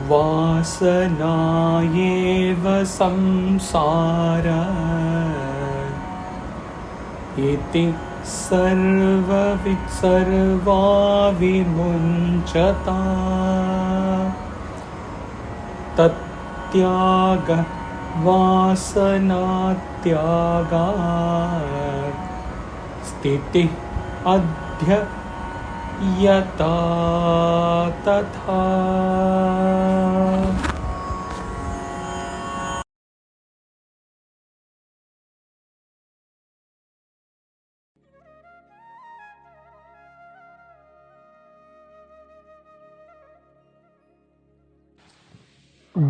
vāsanā eva saṃsāra iti sarvā vimuñca tattyāgo vāsanātyāgātsthitiradya yathā tathā.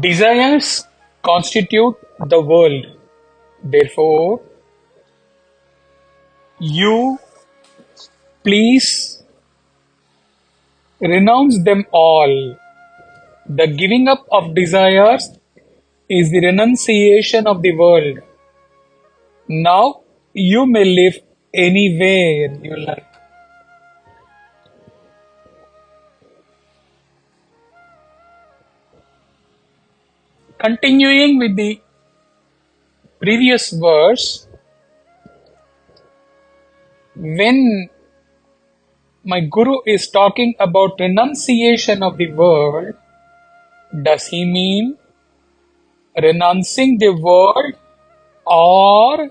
Desires constitute the world. Therefore, you please renounce them all. The giving up of desires is the renunciation of the world. Now you may live anywhere you like. Continuing with the previous verse, when my Guru is talking about renunciation of the world, does he mean renouncing the world or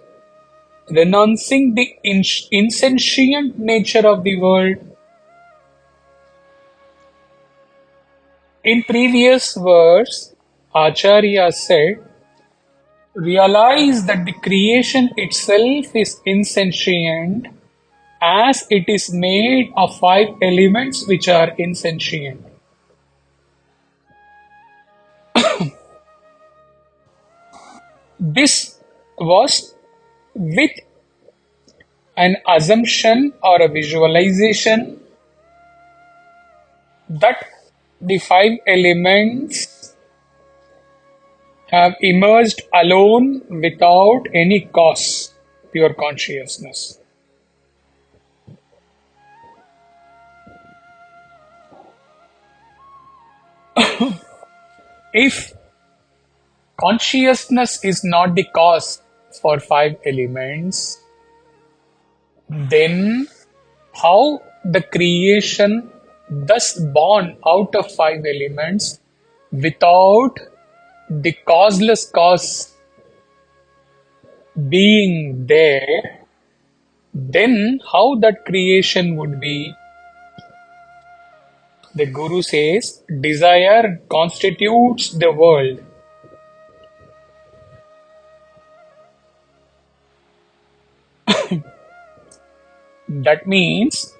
renouncing the insentient nature of the world? In previous verse, Acharya said, realize that the creation itself is insentient as it is made of 5 elements which are insentient. This was with an assumption or a visualization that the 5 elements have emerged alone without any cause, pure consciousness. If consciousness is not the cause for 5 elements, then how the creation thus born out of 5 elements without the causeless cause being there, then how that creation would be? The Guru says, desire constitutes the world. That means,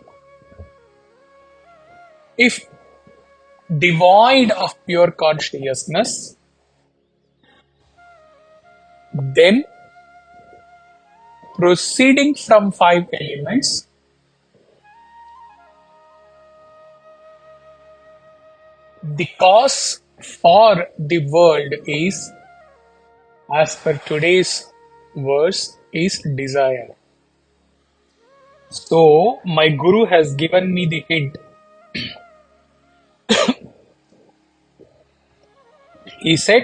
if devoid of pure consciousness, then proceeding from 5 elements, the cause for the world is, as per today's verse, is desire. So, my Guru has given me the hint. He said,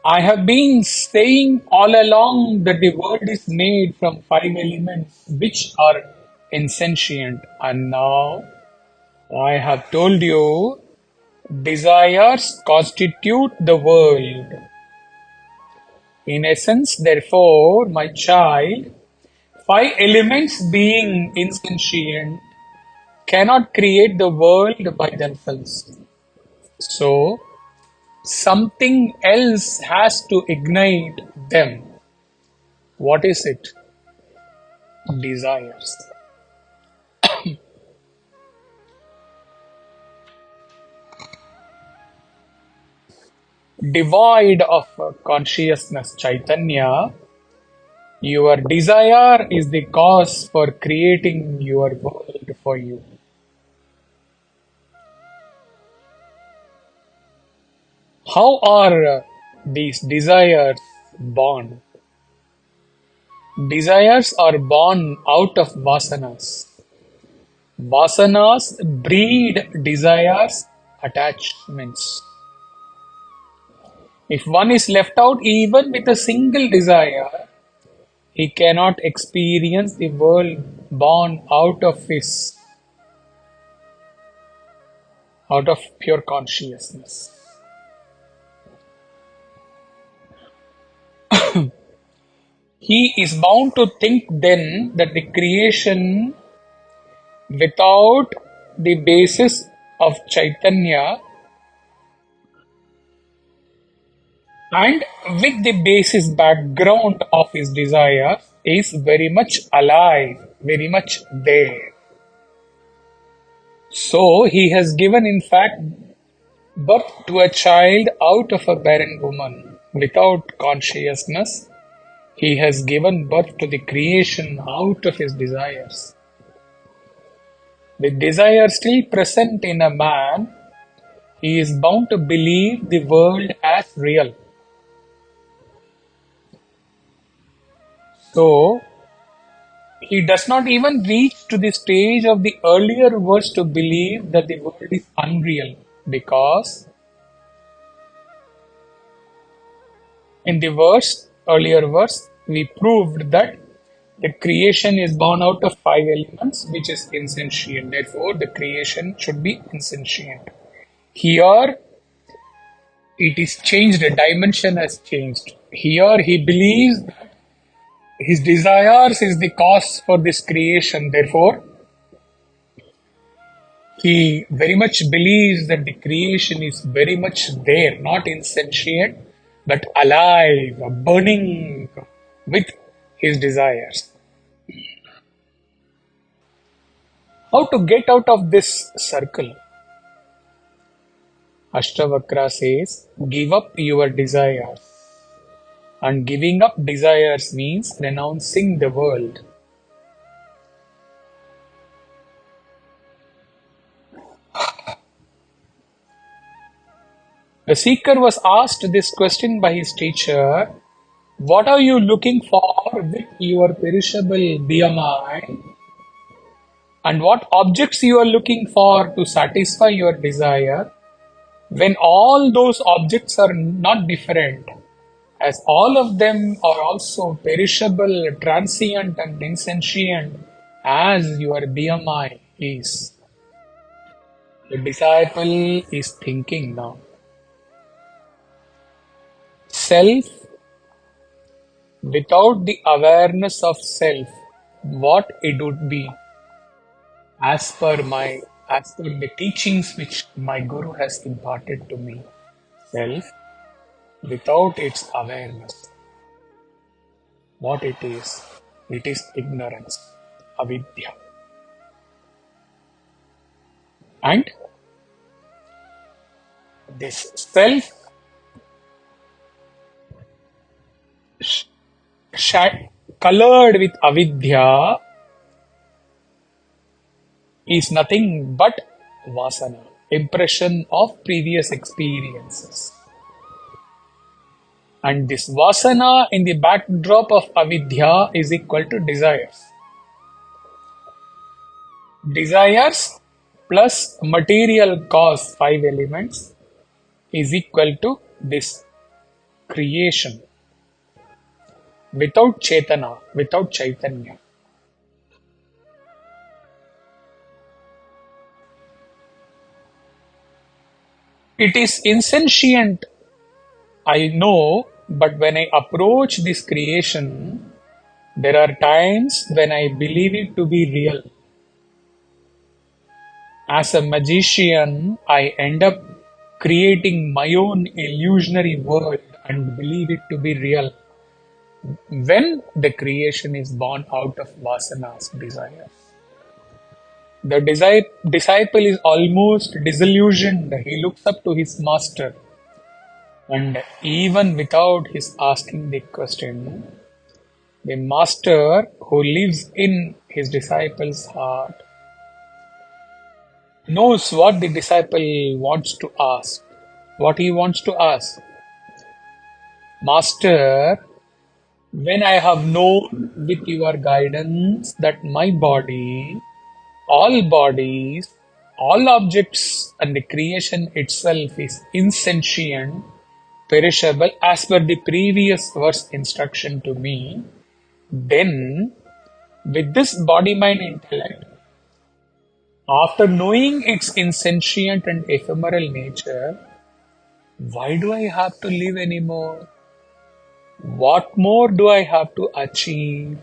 I have been saying all along that the world is made from 5 elements which are insentient, and now I have told you desires constitute the world. In essence, therefore, my child, 5 elements being insentient cannot create the world by themselves. So, something else has to ignite them. What is it? Desires. Devoid of consciousness, Chaitanya, your desire is the cause for creating your world for you. How are these desires born? Desires are born out of vāsanas. Vāsanas breed desires, attachments. If one is left out even with a single desire, he cannot experience the world born out of pure consciousness. He is bound to think then that the creation without the basis of Chaitanya and with the basis background of his desire is very much alive, very much there. So he has given, in fact, birth to a child out of a barren woman. Without consciousness, he has given birth to the creation out of his desires. With desire still present in a man, he is bound to believe the world as real. So, he does not even reach to the stage of the earlier verse to believe that the world is unreal, because in the earlier verse, we proved that the creation is born out of 5 elements, which is insentient. Therefore, the creation should be insentient. Here, it is changed, the dimension has changed. Here, he believes that his desires is the cause for this creation. Therefore, he very much believes that the creation is very much there, not insentient, but alive, burning with his desires. How to get out of this circle? Ashtavakra says, give up your desires. And giving up desires means renouncing the world. The seeker was asked this question by his teacher, what are you looking for with your perishable BMI? And what objects you are looking for to satisfy your desire, when all those objects are not different, as all of them are also perishable, transient and insentient as your BMI is. The disciple is thinking now. Self, without the awareness of self, what it would be, as per the teachings which my Guru has imparted to me. Self, without its awareness, what it is ignorance, avidya. And this self colored with avidya is nothing but vāsanā, impression of previous experiences. And this vāsanā in the backdrop of avidya is equal to desires. Desires plus material cause, 5 elements, is equal to this creation. Without chetana, without chaitanya. It is insentient, I know, but when I approach this creation, there are times when I believe it to be real. As a magician, I end up creating my own illusionary world and believe it to be real. When the creation is born out of vasanas, desires. The disciple is almost disillusioned. He looks up to his master. And even without his asking the question, the master who lives in his disciple's heart knows what the disciple wants to ask. What he wants to ask. Master, when I have known with your guidance that my body, all bodies, all objects and the creation itself is insentient, perishable as per the previous verse instruction to me, then with this body, mind, intellect, after knowing its insentient and ephemeral nature, why do I have to live anymore? What more do I have to achieve?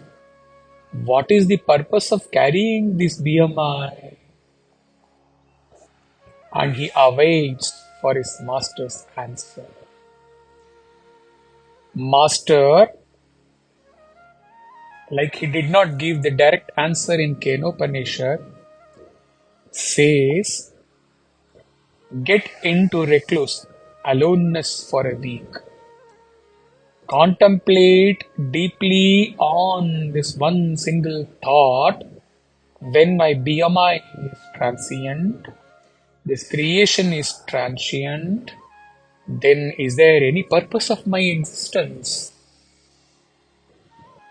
What is the purpose of carrying this BMI? And he awaits for his master's answer. Master, like he did not give the direct answer in Kenopanishad, says, get into recluse, aloneness for a week. Contemplate deeply on this one single thought. When my BMI is transient, this creation is transient, then is there any purpose of my existence?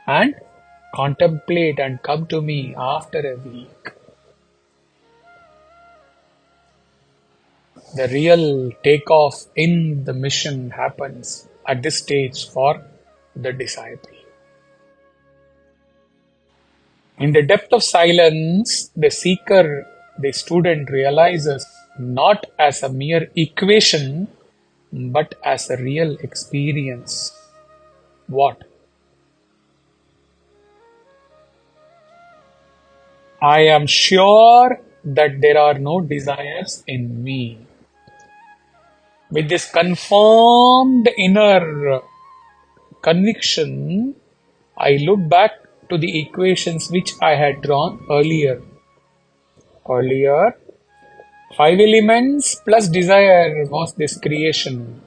And contemplate and come to me after a week. The real takeoff in the mission happens at this stage for the disciple. In the depth of silence, the seeker, the student realizes not as a mere equation, but as a real experience. What? I am sure that there are no desires in me. With this confirmed inner conviction, I look back to the equations which I had drawn earlier. Earlier, 5 elements plus desire was this creation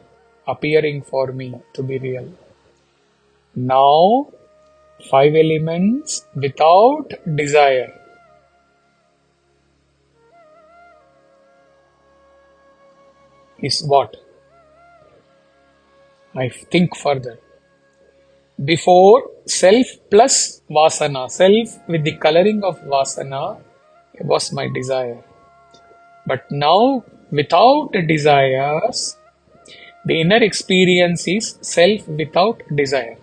appearing for me to be real. Now, 5 elements without desire. Is what? I think further. Before, self plus vāsanā, self with the coloring of vāsanā was my desire. But now, without desires, the inner experience is self without desire.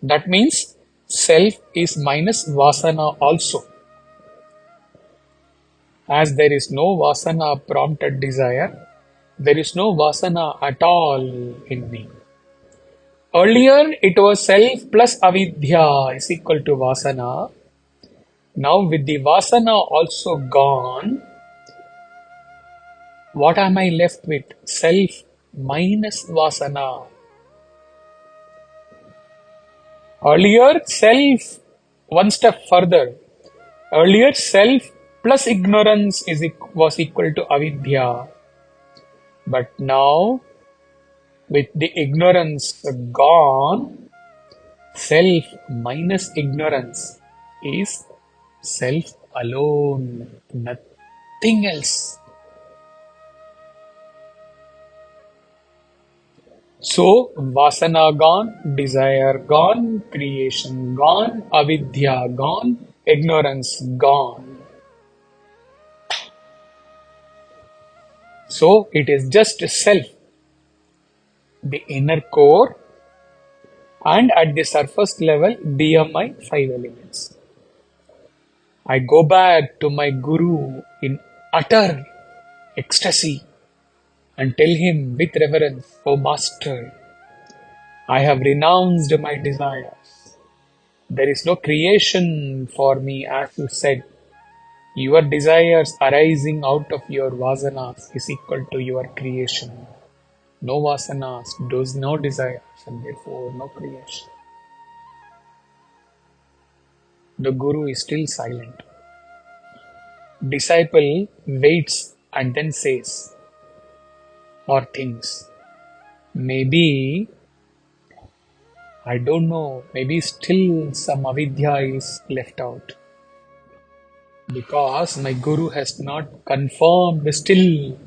That means self is minus vāsanā also. As there is no vāsanā prompted desire, there is no vāsanā at all in me. Earlier, it was self plus avidya is equal to vāsanā. Now, with the vāsanā also gone, what am I left with? Self minus vāsanā. Earlier, self, one step further. Earlier, self plus ignorance was equal to avidya. But now, with the ignorance gone, self minus ignorance is self alone, nothing else. So, vāsanā gone, desire gone, creation gone, avidya gone, ignorance gone. So, it is just self, the inner core, and at the surface level, BMI 5 elements. I go back to my Guru in utter ecstasy and tell him with reverence, O Master, I have renounced my desires. There is no creation for me, as you said. Your desires arising out of your vāsanas is equal to your creation. No vāsanas, those no desires, and therefore no creation. The Guru is still silent. Disciple waits and then says or thinks, maybe, I don't know, maybe still some avidya is left out. Because my Guru has not confirmed still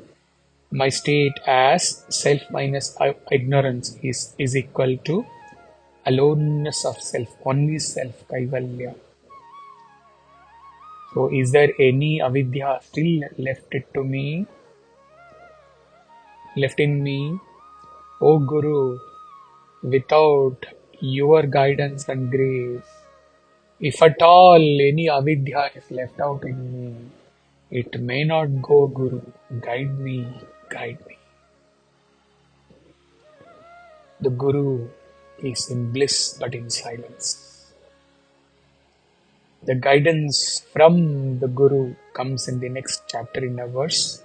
my state as self minus ignorance is equal to aloneness of self, only self, kaivalya. So is there any avidya still left in me? O Guru, without your guidance and grace, if at all any avidya is left out in me, it may not go, Guru. Guide me, guide me. The Guru is in bliss but in silence. The guidance from the Guru comes in the next chapter in a verse.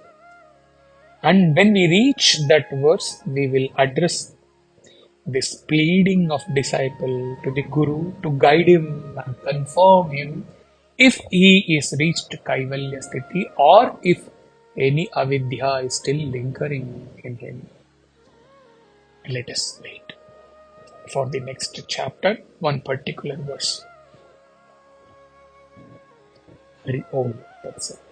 And when we reach that verse, we will address this pleading of disciple to the Guru to guide him and confirm him if he is reached Kaivalya Sthiti or if any avidya is still lingering in him. Let us wait for the next chapter, one particular verse. Hari Om. That's it.